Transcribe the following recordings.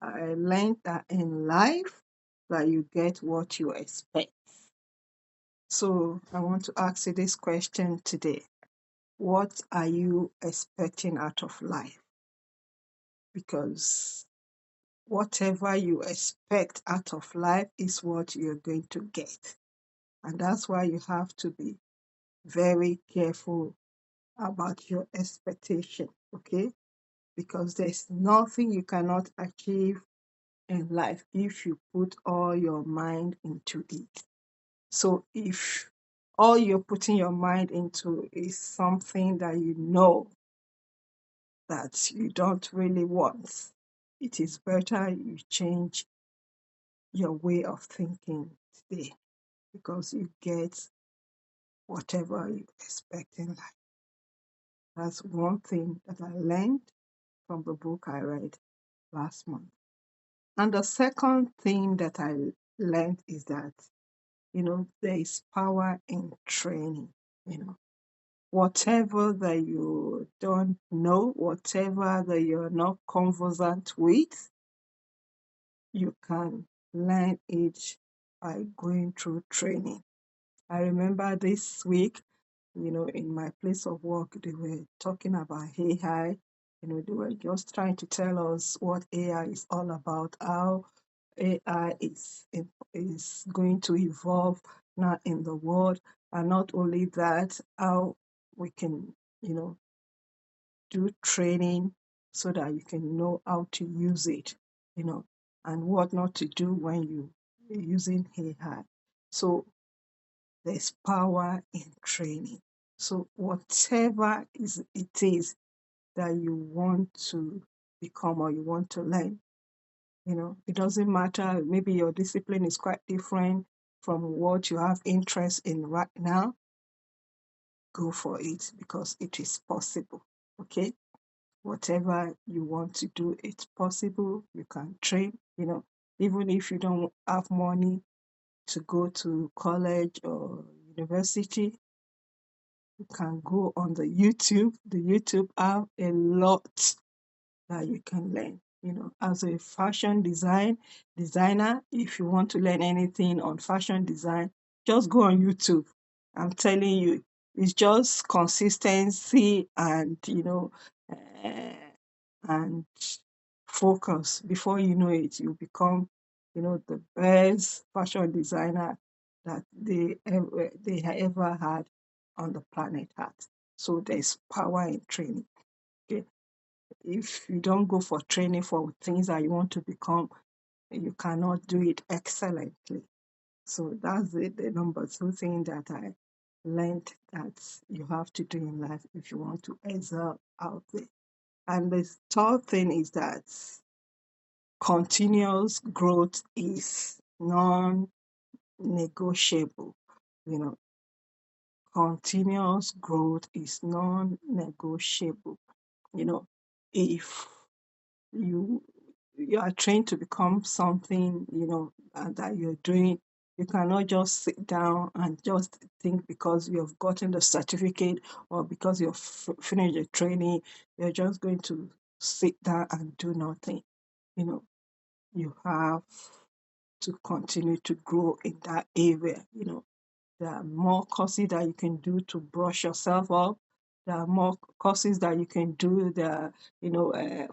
I learned that in life that you get what you expect. So I want to ask you this question today. What are you expecting out of life? Because whatever you expect out of life is what you're going to get. And that's why you have to be very careful about your expectation, okay? Because there's nothing you cannot achieve in life if you put all your mind into it. So if all you're putting your mind into is something that you know that you don't really want, it is better you change your way of thinking today because you get whatever you expect in life. That's one thing that I learned from the book I read last month. And the second thing that I learned is that, there is power in training. Whatever that you don't know, whatever that you're not conversant with, you can learn it by going through training. I remember this week, in my place of work, they were talking about AI. They were just trying to tell us what AI is all about, how AI is going to evolve now in the world, and not only that, how we can, do training so that you can know how to use it, you know, and what not to do when you're using AI. So there's power in training. So whatever it is that you want to become or you want to learn, it doesn't matter. Maybe your discipline is quite different from what you have interest in right now. Go for it because it is possible. Okay. Whatever you want to do, it's possible. You can train, even if you don't have money to go to college or university, you can go on the YouTube. The YouTube have a lot that you can learn. As a fashion designer, if you want to learn anything on fashion design, just go on YouTube. I'm telling you, it's just consistency and uh, and focus. Before you know it, you become, the best fashion designer that they ever had on the planet Earth. So there's power in training. Okay, if you don't go for training for things that you want to become, you cannot do it excellently. So that's the number two thing that I learned that you have to do in life if you want to excel out there. And the third thing is that continuous growth is non-negotiable. You know, continuous growth is non-negotiable. If you you are trained to become something, and that you're doing, you cannot just sit down and just think because you have gotten the certificate or because you've finished the training, you're just going to sit down and do nothing. You know, you have to continue to grow in that area. There are more courses that you can do to brush yourself up. There are more courses that you can do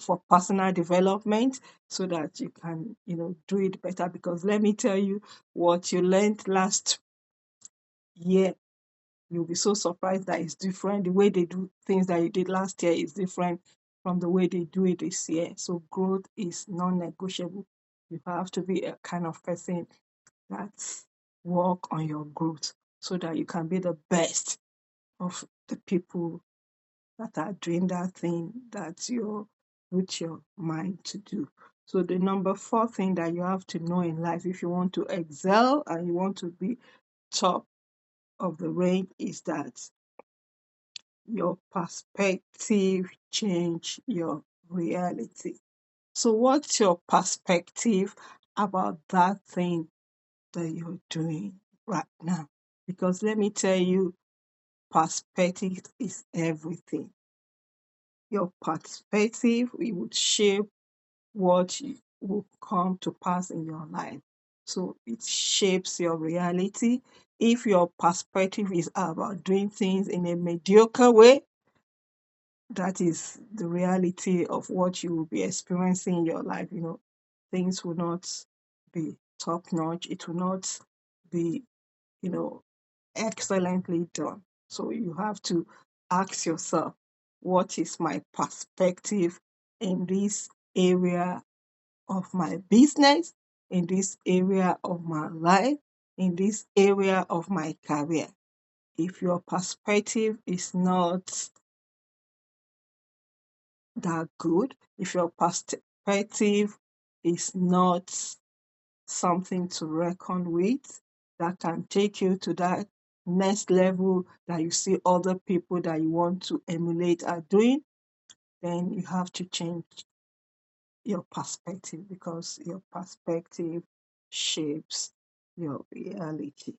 for personal development so that you can, do it better. Because let me tell you, what you learned last year, you'll be so surprised that it's different. The way they do things that you did last year is different from the way they do it this year. So growth is non-negotiable. You have to be a kind of person that work on your growth so that you can be the best of the people that are doing that thing that you put your mind to do. So the number four thing that you have to know in life if you want to excel and you want to be top of the range is that your perspective change your reality. So what's your perspective about that thing that you're doing right now? Because let me tell you, perspective is everything. Your perspective, it would shape will come to pass in your life. So it shapes your reality. If your perspective is about doing things in a mediocre way, that is the reality of what you will be experiencing in your life. Things will not be top notch. It will not be, you know, excellently done. So you have to ask yourself, what is my perspective in this area of my business, in this area of my life, in this area of my career? If your perspective is not that good, if your perspective is not something to reckon with, that can take you to that next level that you see other people that you want to emulate are doing, then you have to change your perspective, because your perspective shapes your reality.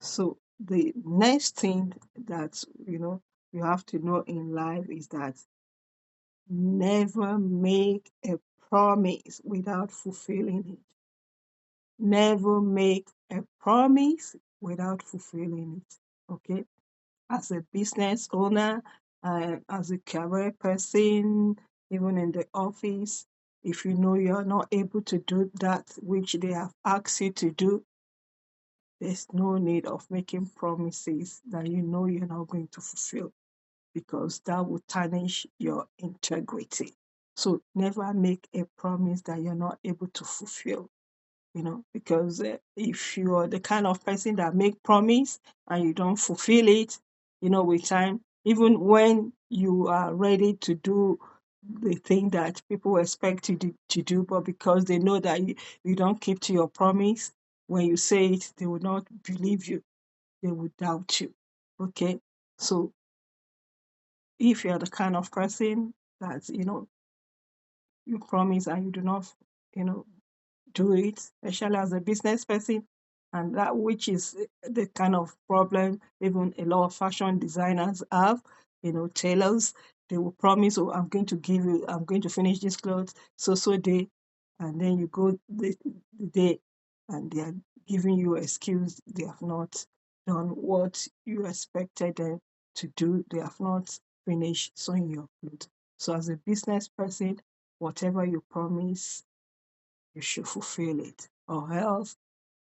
So the next thing that you have to know in life is that never make a promise without fulfilling it. Never make a promise without fulfilling it. Okay? As a business owner, as a career person, even in the office, if you know you're not able to do that which they have asked you to do, there's no need of making promises that you know you're not going to fulfill, because that will tarnish your integrity. So never make a promise that you're not able to fulfill, because if you are the kind of person that make promise and you don't fulfill it, with time, even when you are ready to do the thing that people expect you to do, but because they know that you don't keep to your promise, when you say it, they will not believe you. They will doubt you. Okay? So if you're the kind of person that, you promise and you do not, you know, do it, especially as a business person. And that which is the kind of problem even a lot of fashion designers have, tailors, they will promise, oh, I'm going to finish this clothes so day. And then you go the day and they are giving you excuse. They have not done what you expected them to do. They have not finished sewing your clothes. So as a business person, whatever you promise, you should fulfill it, or else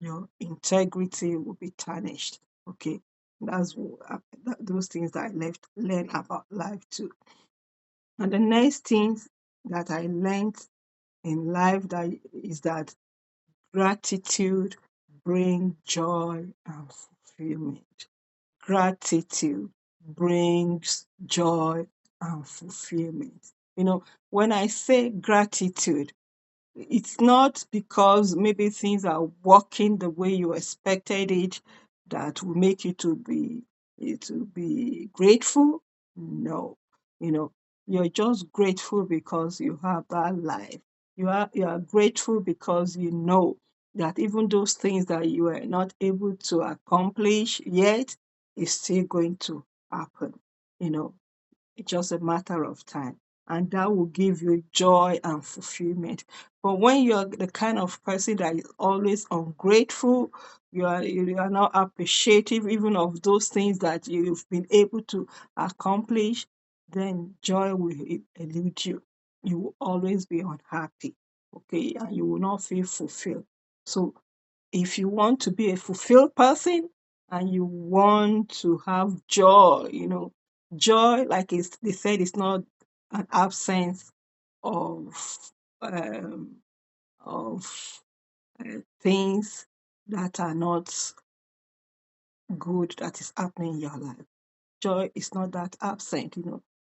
your integrity will be tarnished. Okay, those things that I learn about life too. And the next thing that I learned in life is that gratitude brings joy and fulfillment. Gratitude brings joy and fulfillment. When I say gratitude, it's not because maybe things are working the way you expected it that will make you to be grateful. No, you know, you're just grateful because you have that life. You are grateful because you know that even those things that you are not able to accomplish yet is still going to happen. You know, it's just a matter of time. And that will give you joy and fulfillment. But when you're the kind of person that is always ungrateful, you are not appreciative even of those things that you've been able to accomplish, then joy will elude you. You will always be unhappy, okay, and you will not feel fulfilled. So if you want to be a fulfilled person and you want to have joy, joy, like they said, is not an absence of um, of things that are not good that is happening in your life. Joy is not that absent.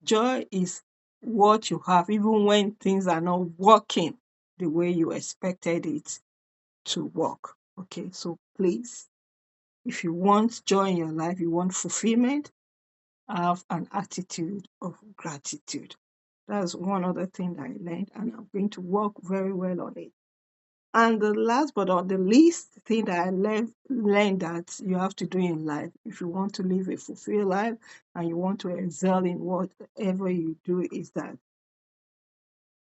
Joy is what you have, even when things are not working the way you expected it to work. Okay, so please, if you want joy in your life, you want fulfillment, have an attitude of gratitude. That's one other thing that I learned, and I'm going to work very well on it. And the last but not the least thing that I learned that you have to do in life, if you want to live a fulfilled life and you want to excel in whatever you do, is that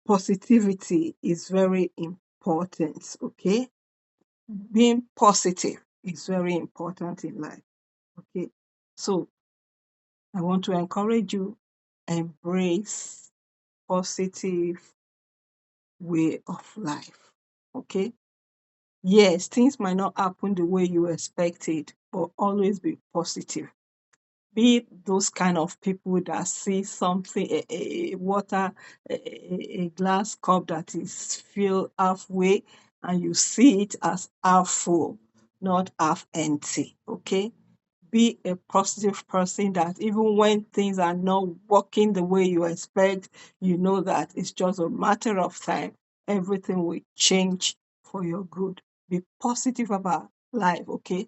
positivity is very important, okay? Being positive is very important in life, okay? So I want to encourage you, embrace positive way of life, okay? Yes, things might not happen the way you expected, but always be positive. Be those kind of people that see something, a water, a glass cup that is filled halfway, and you see it as half full, not half empty. Okay? Be a positive person that even when things are not working the way you expect, you know that it's just a matter of time. Everything will change for your good. Be positive about life, okay?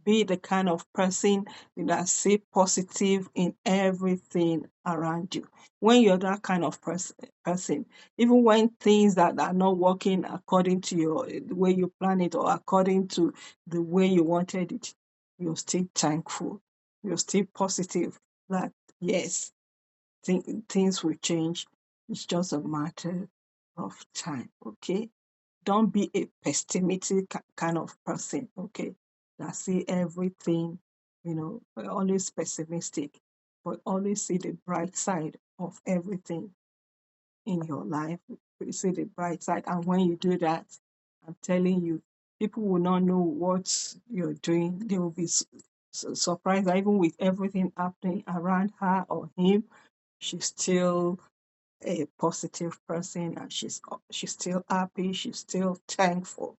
Be the kind of person that see positive in everything around you. When you're that kind of person, even when things that are not working according to the way you plan it or according to the way you wanted it, you're still thankful. You're still positive that yes, things will change. It's just a matter of time. Okay, don't be a pessimistic kind of person, okay, that see everything, always pessimistic, but always see the bright side of everything in your life. You see the bright side. And when you do that, I'm telling you, people will not know what you're doing. They will be surprised that even with everything happening around her or him, she's still a positive person, and she's still happy, she's still thankful.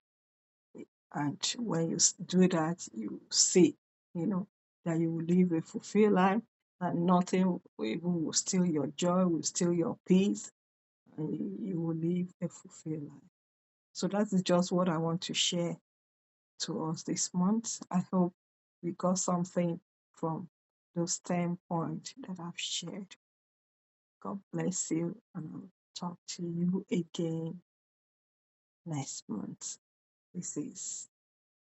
And when you do that, you see, that you will live a fulfilled life, and nothing even will steal your joy, will steal your peace, and you will live a fulfilled life. So that is just what I want to share to us this month. I hope we got something from those 10 points that I've shared. God bless you, and I'll talk to you again next month. This is